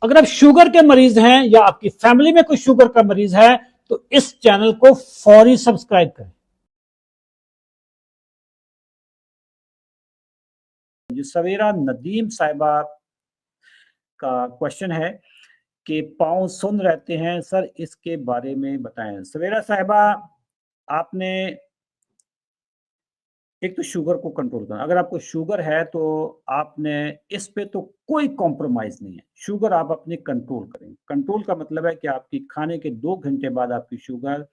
अगर आप शुगर के मरीज हैं या आपकी फैमिली में कोई शुगर का मरीज है तो इस चैनल को फौरी सब्सक्राइब करें। जो सवेरा नदीम साहिबा का क्वेश्चन है कि पाँव सुन रहते हैं सर, इसके बारे में बताएं। सवेरा साहिबा, आपने एक तो शुगर को कंट्रोल करना। अगर आपको शुगर है तो आपने इस पे तो कोई कॉम्प्रोमाइज़ नहीं है। शुगर आप अपनी कंट्रोल करें। कंट्रोल का मतलब है कि आपकी खाने के 2 घंटे बाद आपकी शुगर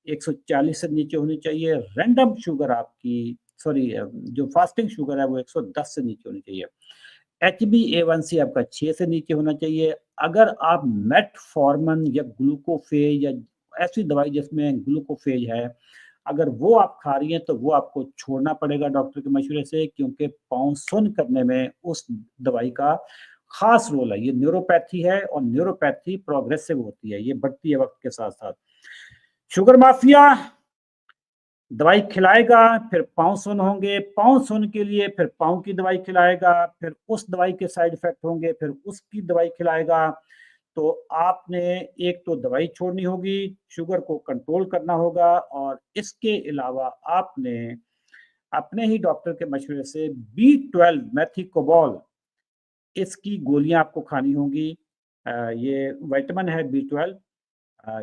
140 से नीचे होनी चाहिए। रैंडम शुगर आपकी जो फास्टिंग शुगर है वो 110 से नीचे होनी चाहिए। HbA1c आपका 6 से नीचे होना चाहिए। अगर आप मेटफॉर्मिन या ग्लूकोफेज या ऐसी दवाई जिसमें ग्लूकोफेज है, अगर वो आप खा रही हैं तो वो आपको छोड़ना पड़ेगा डॉक्टर के मशवरे से, क्योंकि पाँव सुन्न करने में उस दवाई का ख़ास रोल है। ये न्यूरोपैथी है और न्यूरोपैथी प्रोग्रेसिव होती है, ये बढ़ती है वक़्त के साथ-साथ। शुगर माफ़िया दवाई खिलाएगा, फिर पाँव सुन्न होंगे, पाँव सुन्न के लिए फिर पाँव की दवाई खिलाएगा, फिर उस दवाई के साइड इफ़ेक्ट होंगे, फिर उसकी दवाई खिलाएगा। तो आपने एक तो दवाई छोड़नी होगी, शुगर को कंट्रोल करना होगा और इसके अलावा आपने अपने ही डॉक्टर के मशवरे से B12 मेथिकोबाल इसकी गोलियाँ आपको खानी होंगी। ये विटामिन है B12,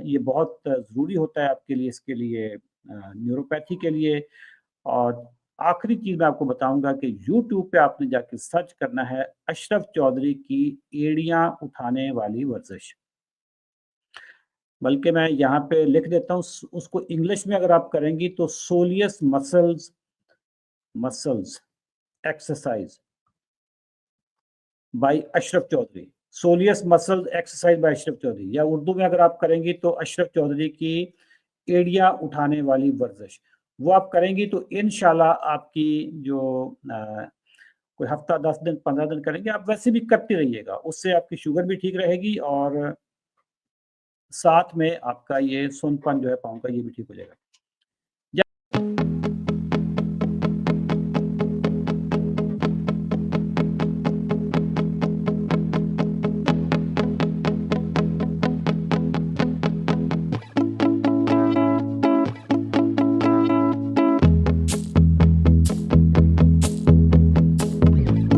ये बहुत ज़रूरी होता है आपके लिए, इसके लिए न्यूरोपैथी के लिए। और आखिरी चीज़ मैं आपको बताऊँगा कि यूट्यूब पे आपने जाके सर्च करना है अशरफ चौधरी की एड़ियाँ उठाने वाली वर्जिश। बल्कि मैं यहाँ पे लिख देता हूँ, उसको इंग्लिश में अगर आप करेंगी तो soleus muscles muscles exercise by Ashraf Chaudhary. Soleus muscle exercise by Ashraf Chaudhary, या उर्दू में अगर आप करेंगी तो अशरफ चौधरी की एड़ियाँ उठाने वाली वर्जिश। वो आप करेंगी तो इंशाल्लाह आपकी जो कोई हफ्ता 10 दिन 15 दिन करेंगे, आप वैसे भी करते रहिएगा, उससे आपकी शुगर भी ठीक रहेगी और साथ में आपका ये सुनपन जो है पाँव का, ये भी ठीक हो जाएगा।